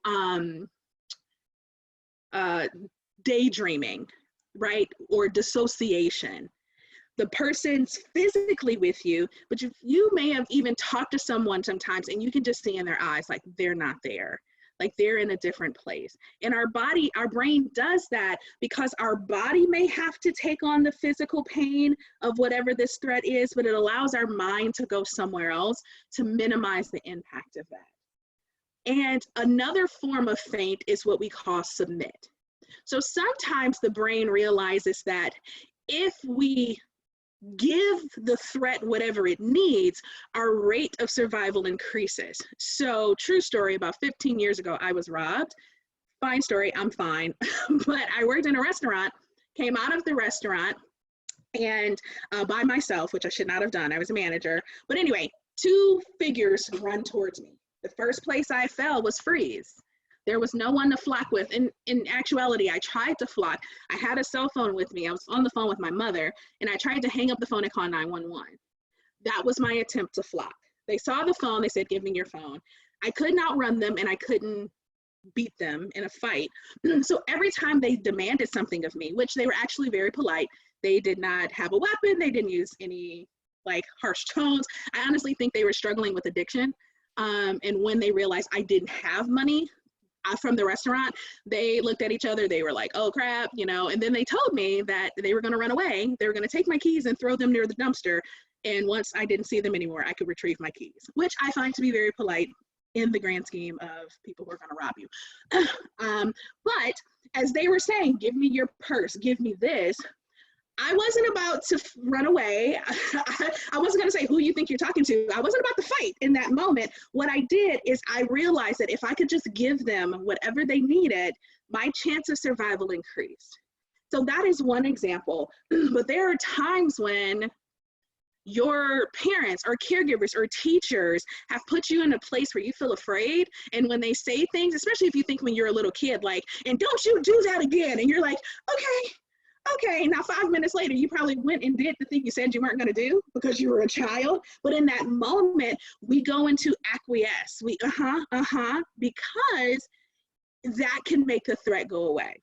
daydreaming, right? Or dissociation. The person's physically with you, but you may have even talked to someone sometimes and you can just see in their eyes, like they're not there, like they're in a different place. And our brain does that because our body may have to take on the physical pain of whatever this threat is, but it allows our mind to go somewhere else to minimize the impact of that. And another form of faint is what we call submit. So sometimes the brain realizes that if we give the threat whatever it needs, our rate of survival increases. So true story, about 15 years ago, I was robbed. Fine story, I'm fine. But I worked in a restaurant, came out of the restaurant and by myself, which I should not have done. I was a manager. But anyway, 2 figures run towards me. The first place I fell was freeze. There was no one to flock with. In actuality, I tried to flock. I had a cell phone with me. I was on the phone with my mother, and I tried to hang up the phone and call 911. That was my attempt to flock. They saw the phone. They said, give me your phone. I couldn't outrun them, and I couldn't beat them in a fight. So every time they demanded something of me, which they were actually very polite, they did not have a weapon. They didn't use any harsh tones. I honestly think they were struggling with addiction. And when they realized I didn't have money, from the restaurant, they looked at each other, they were like, oh crap, you know, and then they told me that they were gonna run away. They were gonna take my keys and throw them near the dumpster. And once I didn't see them anymore, I could retrieve my keys, which I find to be very polite in the grand scheme of people who are gonna rob you. But as they were saying, give me your purse, give me this, I wasn't about to run away. I wasn't gonna say who you think you're talking to. I wasn't about to fight in that moment. What I did is I realized that if I could just give them whatever they needed, my chance of survival increased. So that is one example. But there are times when your parents or caregivers or teachers have put you in a place where you feel afraid, and when they say things, especially if you think when you're a little kid, like, and don't you do that again, and you're like, okay, now 5 minutes later, you probably went and did the thing you said you weren't gonna do because you were a child. But in that moment, we go into acquiesce. We, because that can make the threat go away.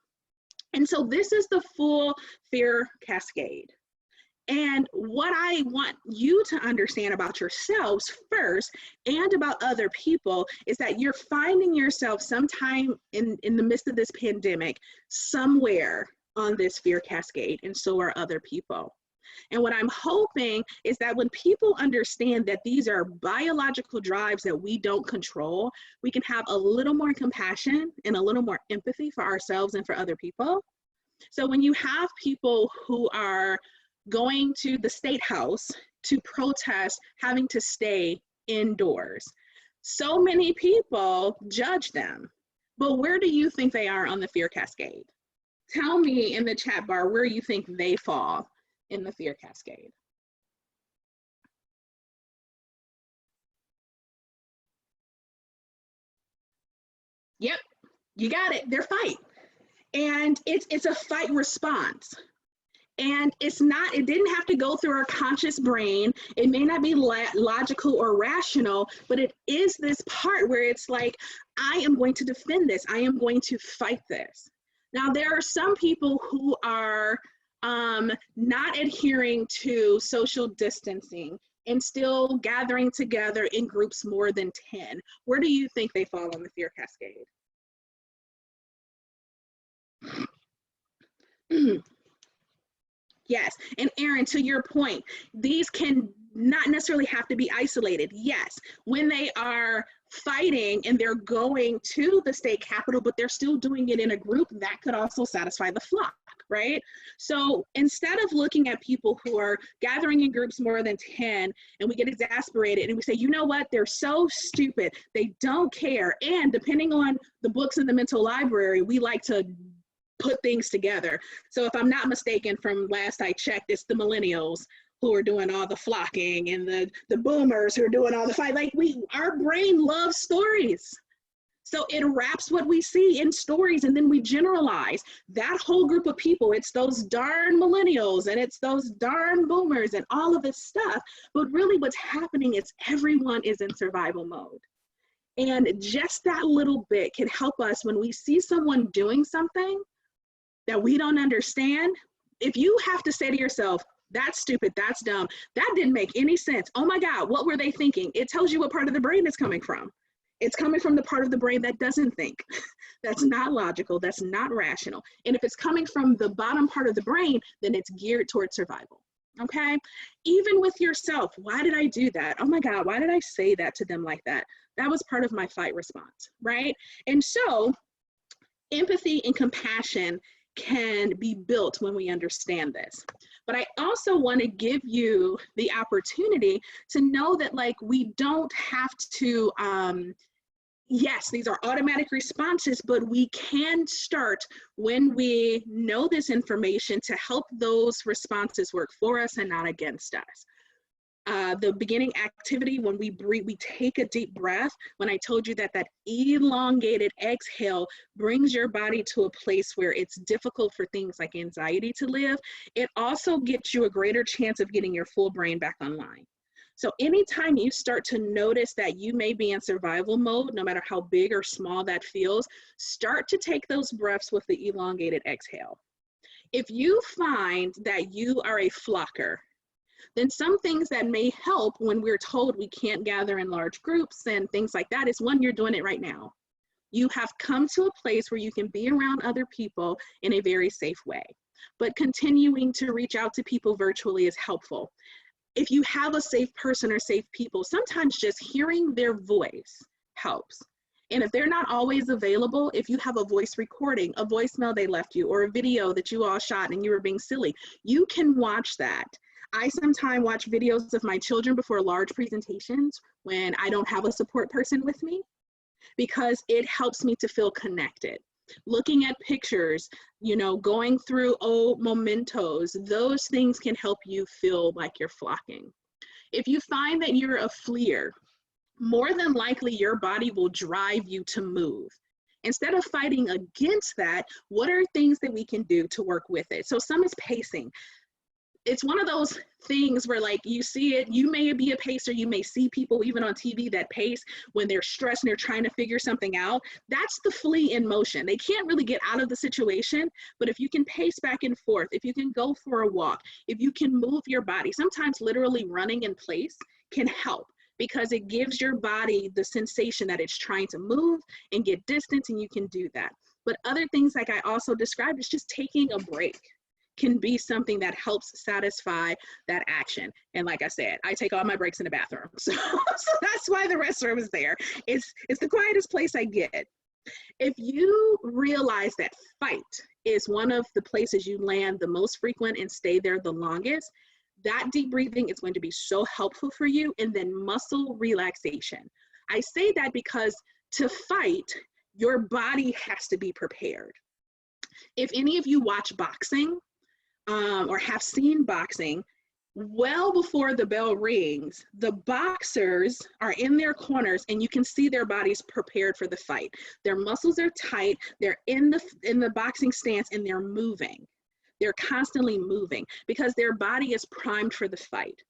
And so this is the full fear cascade. And what I want you to understand about yourselves first and about other people is that you're finding yourself sometime in the midst of this pandemic somewhere on this fear cascade, and so are other people. And what I'm hoping is that when people understand that these are biological drives that we don't control, we can have a little more compassion and a little more empathy for ourselves and for other people. So when you have people who are going to the state house to protest having to stay indoors, so many people judge them. But where do you think they are on the fear cascade? Tell me in the chat bar where you think they fall in the fear cascade. Yep, you got it, they're fight. And it's a fight response. And it's not, it didn't have to go through our conscious brain. It may not be logical or rational, but it is this part where it's like, I am going to defend this. I am going to fight this. Now, there are some people who are not adhering to social distancing and still gathering together in groups more than 10. Where do you think they fall on the fear cascade? Yes, and Erin, to your point, these can not necessarily have to be isolated. Yes, when they are fighting and they're going to the state capitol, but they're still doing it in a group, that could also satisfy the flock, right? So instead of looking at people who are gathering in groups more than 10 and we get exasperated and we say, you know what, they're so stupid, they don't care. And depending on the books in the mental library, we like to put things together. So if I'm not mistaken, from last I checked, it's the millennials who are doing all the flocking and the boomers who are doing all the fight. Like our brain loves stories. So it wraps what we see in stories, and then we generalize that whole group of people. It's those darn millennials and it's those darn boomers and all of this stuff. But really what's happening is everyone is in survival mode. And just that little bit can help us when we see someone doing something that we don't understand. If you have to say to yourself, that's stupid, that's dumb, that didn't make any sense, oh my God, what were they thinking? It tells you what part of the brain it's coming from. It's coming from the part of the brain that doesn't think, that's not logical, that's not rational. And if it's coming from the bottom part of the brain, then it's geared towards survival, okay? Even with yourself, why did I do that? Oh my God, why did I say that to them like that? That was part of my fight response, right? And so empathy and compassion can be built when we understand this. But I also want to give you the opportunity to know that, like, we don't have to, yes, these are automatic responses, but we can start when we know this information to help those responses work for us and not against us. The beginning activity, when we breathe, we take a deep breath. When I told you that that elongated exhale brings your body to a place where it's difficult for things like anxiety to live, it also gets you a greater chance of getting your full brain back online. So anytime you start to notice that you may be in survival mode, no matter how big or small that feels, start to take those breaths with the elongated exhale. If you find that you are a flocker, then some things that may help when we're told we can't gather in large groups and things like that is, one, you're doing it right now. You have come to a place where you can be around other people in a very safe way. But continuing to reach out to people virtually is helpful. If you have a safe person or safe people, sometimes just hearing their voice helps. And if they're not always available, if you have a voice recording, a voicemail they left you, or a video that you all shot and you were being silly, you can watch that. I sometimes watch videos of my children before large presentations when I don't have a support person with me, because it helps me to feel connected. Looking at pictures, you know, going through old mementos, those things can help you feel like you're flocking. If you find that you're a fleer, more than likely your body will drive you to move. Instead of fighting against that, what are things that we can do to work with it? So some is pacing. It's one of those things where, like, you see it, you may be a pacer, you may see people even on TV that pace when they're stressed and they're trying to figure something out. That's the flea in motion. They can't really get out of the situation, but if you can pace back and forth, if you can go for a walk, if you can move your body, sometimes literally running in place can help, because it gives your body the sensation that it's trying to move and get distance, and you can do that. But other things, like I also described, is just taking a break can be something that helps satisfy that action. And like I said, I take all my breaks in the bathroom. So that's why the restroom is there. It's the quietest place I get. If you realize that fight is one of the places you land the most frequent and stay there the longest, that deep breathing is going to be so helpful for you. And then muscle relaxation. I say that because to fight, your body has to be prepared. If any of you watch boxing or have seen boxing, well before the bell rings, the boxers are in their corners and you can see their bodies prepared for the fight. Their muscles are tight, they're in the boxing stance, and they're moving. They're constantly moving because their body is primed for the fight.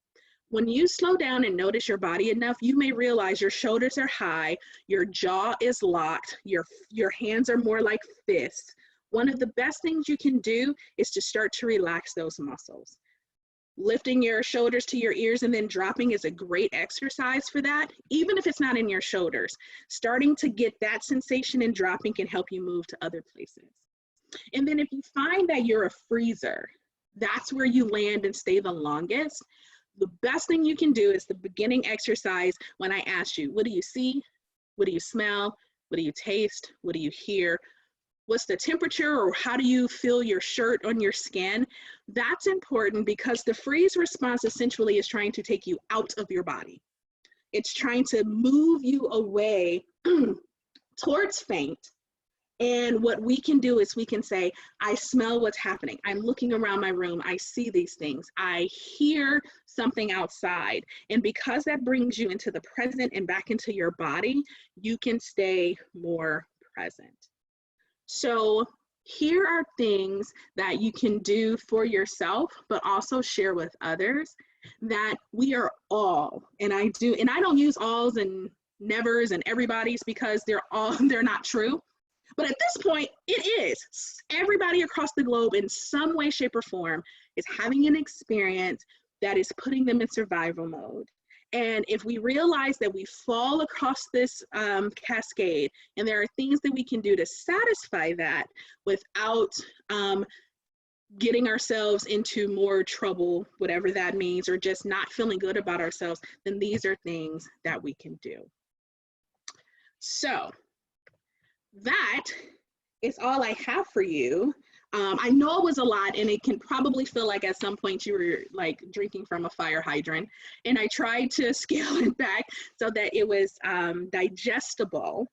When you slow down and notice your body enough, you may realize your shoulders are high, your jaw is locked, your hands are more like fists. One of the best things you can do is to start to relax those muscles. Lifting your shoulders to your ears and then dropping is a great exercise for that, even if it's not in your shoulders. Starting to get that sensation and dropping can help you move to other places. And then if you find that you're a freezer, that's where you land and stay the longest. The best thing you can do is the beginning exercise when I asked you, what do you see? What do you smell? What do you taste? What do you hear? What's the temperature, or how do you feel your shirt on your skin? That's important because the freeze response essentially is trying to take you out of your body. It's trying to move you away towards faint. And what we can do is we can say, I smell what's happening. I'm looking around my room. I see these things. I hear something outside. And because that brings you into the present and back into your body, you can stay more present. So here are things that you can do for yourself, but also share with others, that we are all, and I don't use alls and nevers and everybody's because they're not true. But at this point, it is. Everybody across the globe in some way, shape, or form is having an experience that is putting them in survival mode. And if we realize that we fall across this cascade, and there are things that we can do to satisfy that without getting ourselves into more trouble, whatever that means, or just not feeling good about ourselves, then these are things that we can do. So that is all I have for you. I know it was a lot, and it can probably feel like at some point you were like drinking from a fire hydrant, and I tried to scale it back so that it was digestible.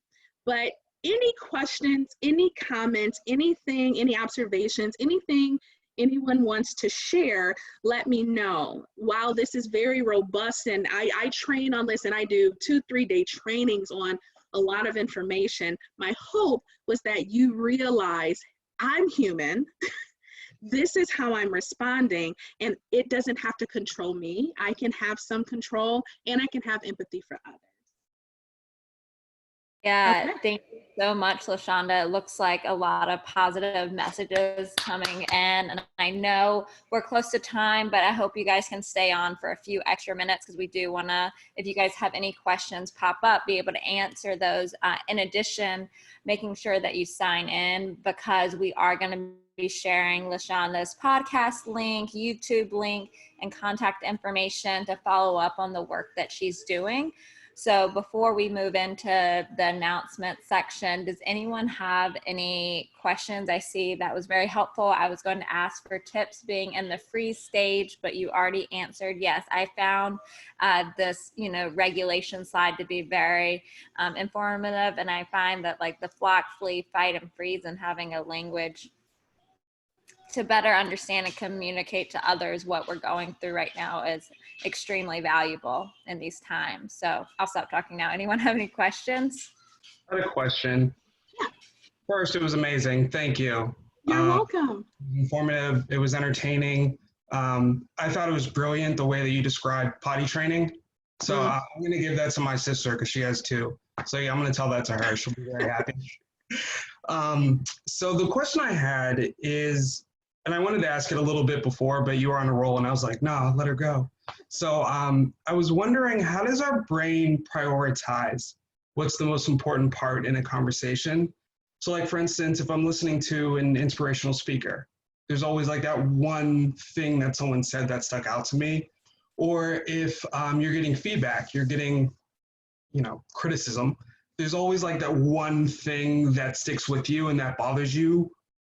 But any questions, any comments, anything, any observations, anything anyone wants to share, let me know. While this is very robust, and I train on this, and I do 2-3 day trainings on a lot of information, my hope was that you realize I'm human. This is how I'm responding, and it doesn't have to control me. I can have some control, and I can have empathy for others. Yeah, Okay. thank you so much, LaShonda. It looks like a lot of positive messages coming in. And I know we're close to time, but I hope you guys can stay on for a few extra minutes because we do want to, if you guys have any questions pop up, be able to answer those. In addition, making sure that you sign in because we are going to be sharing LaShonda's podcast link, YouTube link, and contact information to follow up on the work that she's doing. So before we move into the announcement section, does anyone have any questions? I see that was very helpful. I was going to ask for tips being in the freeze stage, but you already answered yes. I found this, regulation slide to be very informative, and I find that like the flock, flee, fight, and freeze, and having a language to better understand and communicate to others what we're going through right now is extremely valuable in these times. So I'll stop talking now. Anyone have any questions? I had a question. Yeah. First, it was amazing. Thank you. You're welcome. Informative. It was entertaining. I thought it was brilliant the way that you described potty training. So I'm going to give that to my sister because she has two. So yeah, I'm going to tell that to her. She'll be very happy. So the question I had is, and I wanted to ask it a little bit before, but you were on a roll and I was like, no, let her go. So I was wondering, how does our brain prioritize what's the most important part in a conversation? So like, for instance, if I'm listening to an inspirational speaker, there's always like that one thing that someone said that stuck out to me. Or if you're getting feedback, you're getting, criticism, there's always like that one thing that sticks with you and that bothers you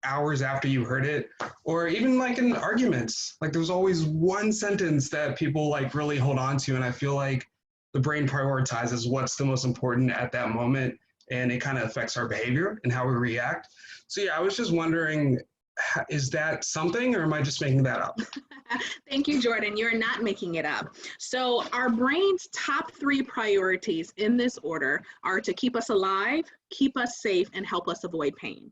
hours after you heard it. Or even like in arguments, like there's always one sentence that people like really hold on to. And I feel like the brain prioritizes what's the most important at that moment. And it kind of affects our behavior and how we react. So yeah, I was just wondering, is that something or am I just making that up? Thank you, Jordan. You're not making it up. So our brain's top 3 priorities in this order are to keep us alive, keep us safe, and help us avoid pain.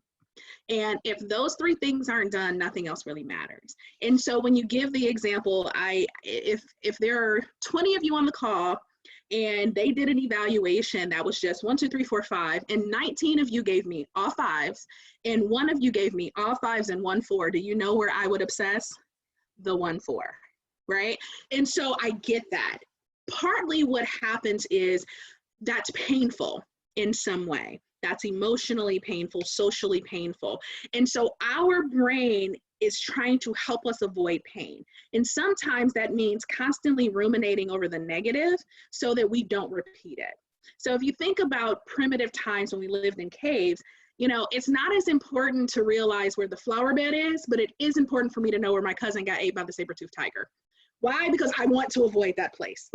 And if those 3 things aren't done, nothing else really matters. And so when you give the example, if there are 20 of you on the call and they did an evaluation that was just 1, 2, 3, 4, 5, and 19 of you gave me all 5s, and 1 of you gave me all 5s and 1 4, do you know where I would obsess? The 1 4, right? And so I get that. Partly what happens is that's painful in some way. That's emotionally painful, socially painful. And so our brain is trying to help us avoid pain. And sometimes that means constantly ruminating over the negative so that we don't repeat it. So if you think about primitive times when we lived in caves, it's not as important to realize where the flower bed is, but it is important for me to know where my cousin got ate by the saber-toothed tiger. Why? Because I want to avoid that place.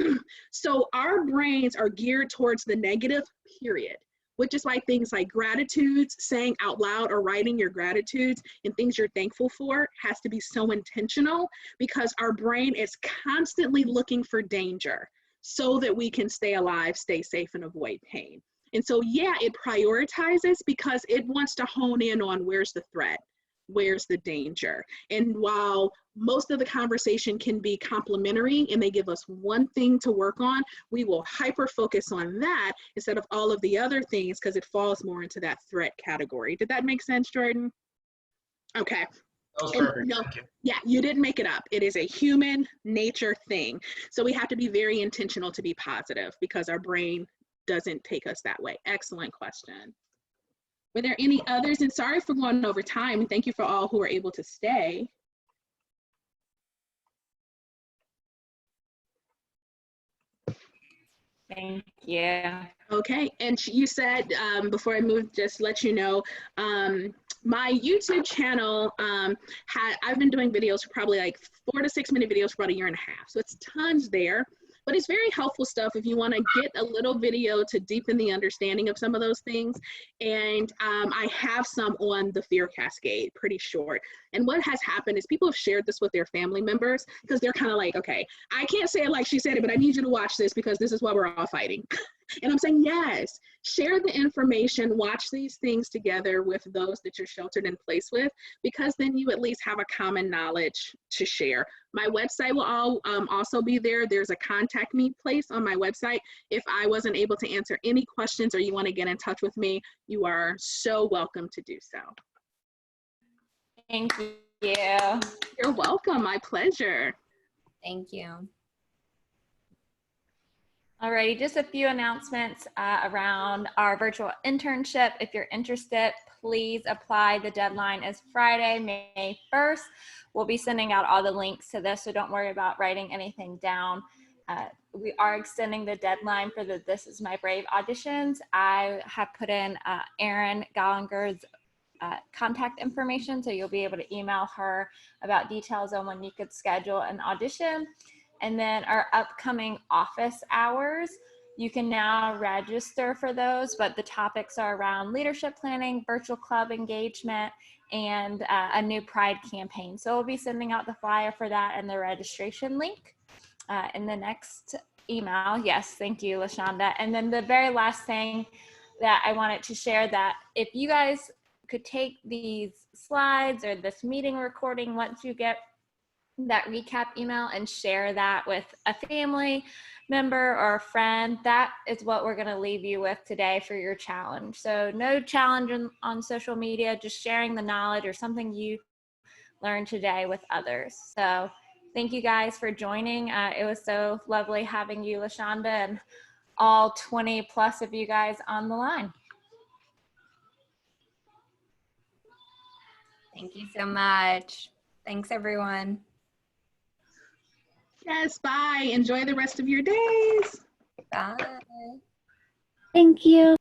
So our brains are geared towards the negative, period. Which is why things like gratitudes, saying out loud or writing your gratitudes and things you're thankful for has to be so intentional, because our brain is constantly looking for danger so that we can stay alive, stay safe, and avoid pain. And so, yeah, it prioritizes because it wants to hone in on where's the threat, where's the danger. And while most of the conversation can be complimentary and they give us one thing to work on, we will hyper focus on that instead of all of the other things because it falls more into that threat category. Did that make sense, Jordan? Okay. That was perfect. No, Thank you. yeah, you didn't make it up. It is a human nature thing. So we have to be very intentional to be positive because our brain doesn't take us that way. Excellent question. Were there any others? And sorry for going over time. And thank you for all who were able to stay. Thank you. Okay, and you said, before I move, just let you know, my YouTube channel, I've been doing videos for probably like 4 to 6 minute videos for about 1.5 years. So it's tons there. But it's very helpful stuff if you want to get a little video to deepen the understanding of some of those things. And I have some on the fear cascade, pretty short. And what has happened is people have shared this with their family members because they're kind of like, okay, I can't say it like she said it, but I need you to watch this because this is why we're all fighting. And I'm saying, yes, share the information, watch these things together with those that you're sheltered in place with, because then you at least have a common knowledge to share. My website will also be there. There's a contact me place on my website. If I wasn't able to answer any questions or you want to get in touch with me, you are so welcome to do so. Thank you. You're welcome. My pleasure. Thank you. Alrighty, just a few announcements around our virtual internship. If you're interested, please apply. The deadline is Friday, May 1st. We'll be sending out all the links to this, so don't worry about writing anything down. We are extending the deadline for the This Is My Brave auditions. I have put in Erin Gallinger's contact information, so you'll be able to email her about details on when you could schedule an audition. And then our upcoming office hours, you can now register for those, but the topics are around leadership planning, virtual club engagement, and a new Pride campaign. So we'll be sending out the flyer for that and the registration link in the next email. Yes, thank you, LaShonda. And then the very last thing that I wanted to share, that if you guys could take these slides or this meeting recording once you get that recap email and share that with a family member or a friend, that is what we're going to leave you with today for your challenge. So no challenge on social media, just sharing the knowledge or something you learned today with others. So thank you guys for joining. It was so lovely having you, LaShonda, and all 20 plus of you guys on the line. Thank you so much. Thanks, everyone. Yes, bye. Enjoy the rest of your days. Bye. Thank you.